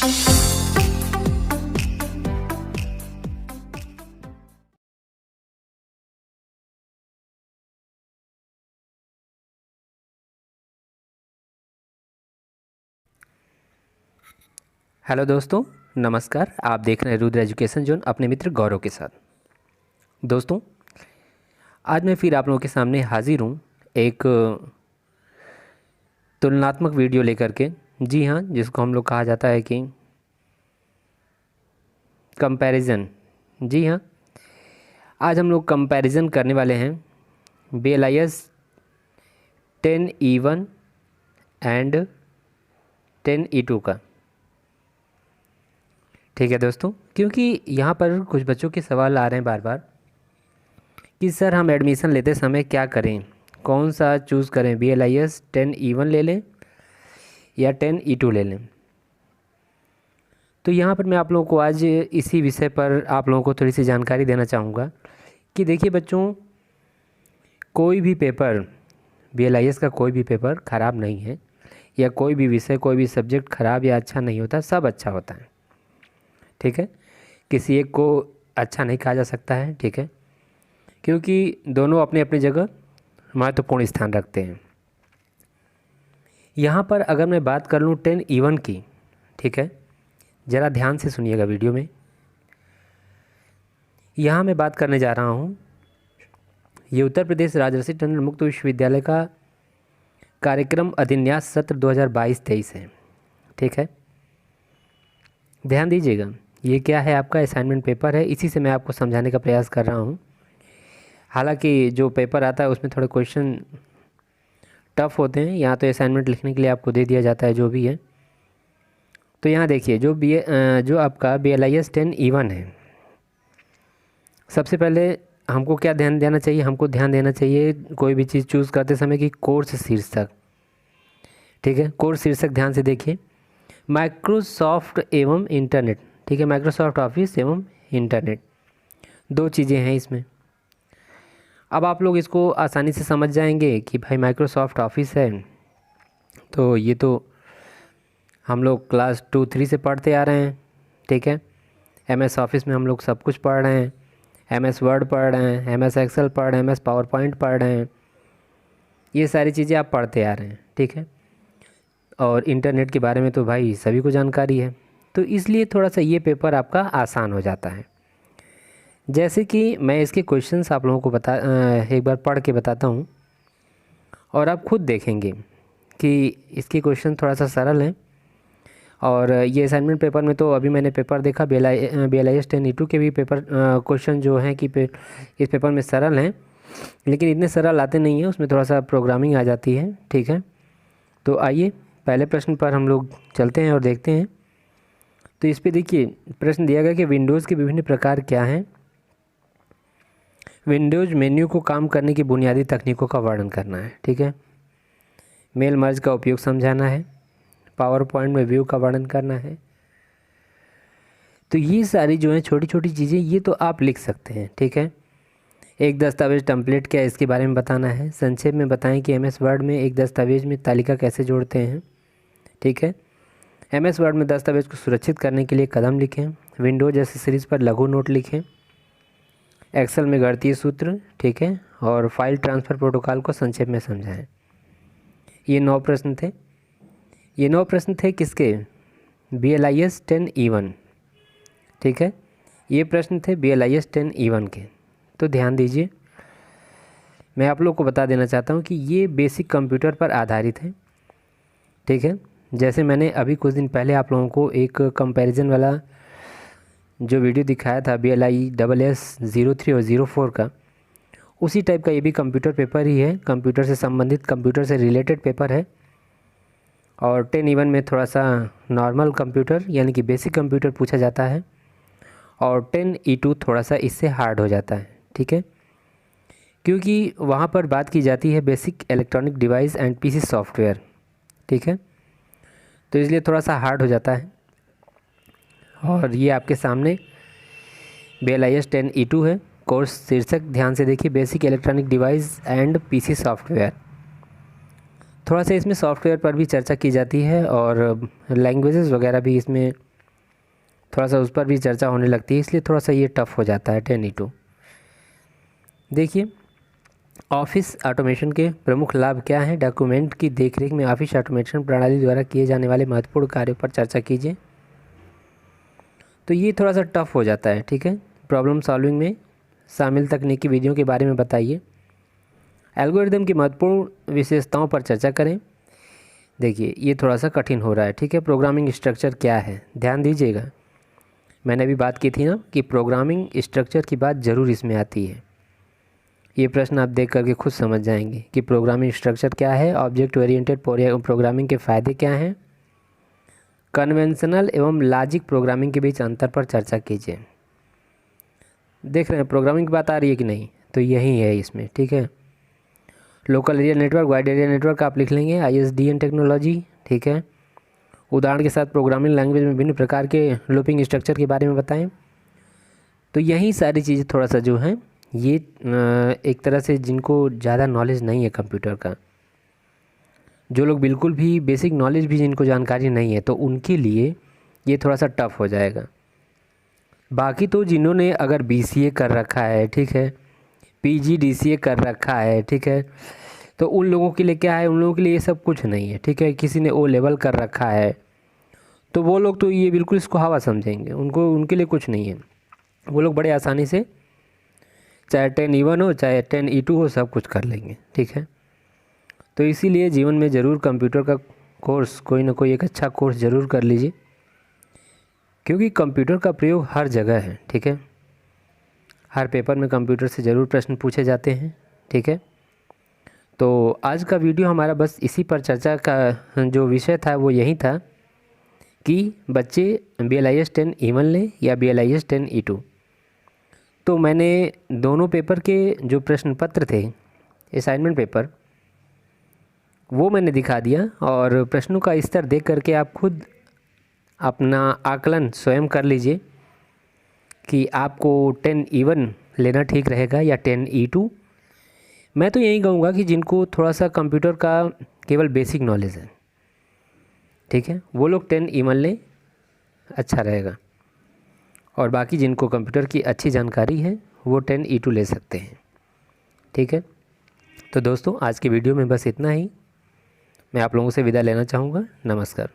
Hello दोस्तों, नमस्कार। आप देख रहे हैं रुद्र एजुकेशन जोन अपने मित्र गौरव के साथ। दोस्तों, आज मैं फिर आप लोगों के सामने हाजिर हूँ एक तुलनात्मक वीडियो लेकर के। जी हाँ, जिसको हम लोग कहा जाता है कि कंपैरिजन। जी हाँ, आज हम लोग कंपैरिजन करने वाले हैं BLIS 10E1 एंड 10E2 का। ठीक है दोस्तों, क्योंकि यहाँ पर कुछ बच्चों के सवाल आ रहे हैं बार बार कि सर हम एडमिशन लेते समय क्या करें, कौन सा चूज़ करें, BLIS 10E1 ले लें या 10E2 ले लें। तो यहाँ पर मैं आप लोगों को आज इसी विषय पर आप लोगों को थोड़ी सी जानकारी देना चाहूँगा कि देखिए बच्चों, कोई भी पेपर BLIS का कोई भी पेपर ख़राब नहीं है, या कोई भी विषय कोई भी सब्जेक्ट ख़राब या अच्छा नहीं होता, सब अच्छा होता है। ठीक है, किसी एक को अच्छा नहीं कहा जा सकता है। ठीक है, क्योंकि दोनों अपनी अपनी जगह महत्वपूर्ण स्थान रखते हैं। यहाँ पर अगर मैं बात कर लूँ 10E1 की, ठीक है, ज़रा ध्यान से सुनिएगा वीडियो में। यहाँ मैं बात करने जा रहा हूँ, ये उत्तर प्रदेश राजर्षि टंडन मुक्त विश्वविद्यालय का कार्यक्रम अधिन्यास सत्र 2022-23 है। ठीक है, ध्यान दीजिएगा। ये क्या है, आपका असाइनमेंट पेपर है, इसी से मैं आपको समझाने का प्रयास कर रहा हूँ। हालांकि जो पेपर आता है उसमें थोड़े क्वेश्चन टफ होते हैं, यहाँ तो असाइनमेंट लिखने के लिए आपको दे दिया जाता है जो भी है। तो यहाँ देखिए, जो आपका BLIS 10E1 है, सबसे पहले हमको क्या ध्यान देना चाहिए, हमको ध्यान देना चाहिए कोई भी चीज़ चूज़ करते समय कि कोर्स शीर्षक। ठीक है, कोर्स शीर्षक ध्यान से देखिए, माइक्रोसॉफ्ट एवं इंटरनेट। ठीक है, माइक्रोसॉफ्ट ऑफिस एवं इंटरनेट, दो चीज़ें हैं इसमें। अब आप लोग इसको आसानी से समझ जाएंगे कि भाई माइक्रोसॉफ्ट ऑफिस है, तो ये तो हम लोग क्लास 2-3 से पढ़ते आ रहे हैं। ठीक है, MS ऑफिस में हम लोग सब कुछ पढ़ रहे हैं, MS वर्ड पढ़ रहे हैं, MS एक्सेल पढ़ रहे हैं, MS पावर पॉइंट पढ़ रहे हैं, ये सारी चीज़ें आप पढ़ते आ रहे हैं। ठीक है, और इंटरनेट के बारे में तो भाई सभी को जानकारी है, तो इसलिए थोड़ा सा ये पेपर आपका आसान हो जाता है। जैसे कि मैं इसके क्वेश्चंस आप लोगों को एक बार पढ़ के बताता हूँ, और आप खुद देखेंगे कि इसके क्वेश्चन थोड़ा सा सरल हैं। और ये असाइनमेंट पेपर में तो अभी मैंने पेपर देखा, BLIS 10E2 के भी पेपर क्वेश्चन जो हैं कि इस पेपर में सरल हैं, लेकिन इतने सरल आते नहीं हैं, उसमें थोड़ा सा प्रोग्रामिंग आ जाती है। ठीक है, तो आइए पहले प्रश्न पर हम लोग चलते हैं और देखते हैं। तो इस पे देखिए, प्रश्न दिया गया कि विंडोज़ के विभिन्न प्रकार क्या हैं। विंडोज़ मेन्यू को काम करने की बुनियादी तकनीकों का वर्णन करना है। ठीक है, मेल मर्ज का उपयोग समझाना है, पावर पॉइंट में व्यू का वर्णन करना है। तो ये सारी जो हैं छोटी छोटी चीज़ें, ये तो आप लिख सकते हैं। ठीक है, एक दस्तावेज टेम्पलेट क्या है इसके बारे में बताना है। संक्षेप में बताएं कि MS वर्ड में एक दस्तावेज में तालिका कैसे जोड़ते हैं। ठीक है, MS वर्ड में दस्तावेज को सुरक्षित करने के लिए कदम लिखें। विंडोज एक्सेसरीज पर लघु नोट लिखें। एक्सेल में गणितीय सूत्र। ठीक है, और फाइल ट्रांसफ़र प्रोटोकॉल को संक्षेप में समझाएं। ये 9 प्रश्न थे। ये 9 प्रश्न थे किसके, BLIS 10E1। ठीक है, ये प्रश्न थे BLIS 10E1 के। तो ध्यान दीजिए, मैं आप लोग को बता देना चाहता हूँ कि ये बेसिक कंप्यूटर पर आधारित है। ठीक है, जैसे मैंने अभी कुछ दिन पहले आप लोगों को एक कंपैरिजन वाला जो वीडियो दिखाया था BLIS 03 और 04 का, उसी टाइप का ये भी कंप्यूटर पेपर ही है, कंप्यूटर से संबंधित, कंप्यूटर से रिलेटेड पेपर है। और 10E1 में थोड़ा सा नॉर्मल कंप्यूटर यानी कि बेसिक कंप्यूटर पूछा जाता है, और 10E2 थोड़ा सा इससे हार्ड हो जाता है। ठीक है, क्योंकि वहाँ पर बात की जाती है basic electronic device and PC software. ठीक है, तो इसलिए थोड़ा सा हार्ड हो जाता है। और ये आपके सामने BLIS 10E2 है। कोर्स शीर्षक ध्यान से देखिए, basic electronic device and PC software. थोड़ा सा इसमें सॉफ्टवेयर पर भी चर्चा की जाती है, और लैंग्वेजेस वगैरह भी इसमें थोड़ा सा उस पर भी चर्चा होने लगती है, इसलिए थोड़ा सा ये टफ़ हो जाता है 10E2। देखिए, ऑफिस ऑटोमेशन के प्रमुख लाभ क्या हैं। डॉक्यूमेंट की देखरेख में ऑफिस ऑटोमेशन प्रणाली द्वारा किए जाने वाले महत्वपूर्ण कार्यों पर चर्चा कीजिए। तो ये थोड़ा सा टफ हो जाता है, ठीक है। प्रॉब्लम सॉल्विंग में शामिल तकनीकी विधियों के बारे में बताइए। एल्गोरिदम की महत्वपूर्ण विशेषताओं पर चर्चा करें। देखिए, ये थोड़ा सा कठिन हो रहा है, ठीक है। प्रोग्रामिंग स्ट्रक्चर क्या है, ध्यान दीजिएगा। मैंने अभी बात की थी ना कि प्रोग्रामिंग स्ट्रक्चर की बात ज़रूर इसमें आती है। ये प्रश्न आप देख करके खुद समझ जाएंगे कि प्रोग्रामिंग स्ट्रक्चर क्या है, ऑब्जेक्ट ओरिएंटेड प्रोग्रामिंग के फ़ायदे क्या हैं, कन्वेंशनल एवं लॉजिक प्रोग्रामिंग के बीच अंतर पर चर्चा कीजिए। देख रहे हैं प्रोग्रामिंग की बात आ रही है कि नहीं, तो यही है इसमें, ठीक है। Local area network, wide area network आप लिख लेंगे, ISDN टेक्नोलॉजी, ठीक है। उदाहरण के साथ प्रोग्रामिंग लैंग्वेज में विभिन्न प्रकार के लूपिंग स्ट्रक्चर के बारे में बताएं। तो यही सारी चीज़ें थोड़ा सा जो हैं ये एक तरह से जिनको ज़्यादा नॉलेज नहीं है कंप्यूटर का, जो लोग बिल्कुल भी बेसिक नॉलेज भी जिनको जानकारी नहीं है, तो उनके लिए ये थोड़ा सा टफ हो जाएगा। बाकी तो जिन्होंने अगर BCA कर रखा है, ठीक है, PGDCA कर रखा है, ठीक है, तो उन लोगों के लिए क्या है, उन लोगों के लिए ये सब कुछ नहीं है, ठीक है। किसी ने O लेवल कर रखा है तो वो लोग तो ये बिल्कुल इसको हवा समझेंगे, उनके लिए कुछ नहीं है। वो लोग बड़े आसानी से चाहे 10E1 हो चाहे 10E2 हो, सब कुछ कर लेंगे, ठीक है। तो इसीलिए जीवन में ज़रूर कंप्यूटर का कोर्स, कोई ना कोई एक अच्छा कोर्स ज़रूर कर लीजिए, क्योंकि कंप्यूटर का प्रयोग हर जगह है, ठीक है। हर पेपर में कंप्यूटर से ज़रूर प्रश्न पूछे जाते हैं, ठीक है। तो आज का वीडियो हमारा बस इसी पर चर्चा का जो विषय था वो यही था कि बच्चे BLIS 10E1 लें या BLIS 10E2। तो मैंने दोनों पेपर के जो प्रश्न पत्र थे, असाइनमेंट पेपर, वो मैंने दिखा दिया, और प्रश्नों का स्तर देख करके आप खुद अपना आकलन स्वयं कर लीजिए कि आपको 10E1 लेना ठीक रहेगा या 10E2। मैं तो यही कहूँगा कि जिनको थोड़ा सा कंप्यूटर का केवल बेसिक नॉलेज है, ठीक है, वो लोग 10E1 लें, अच्छा रहेगा। और बाकी जिनको कंप्यूटर की अच्छी जानकारी है वो 10E2 ले सकते हैं, ठीक है। तो दोस्तों, आज के वीडियो में बस इतना ही। मैं आप लोगों से विदा लेना चाहूँगा। नमस्कार।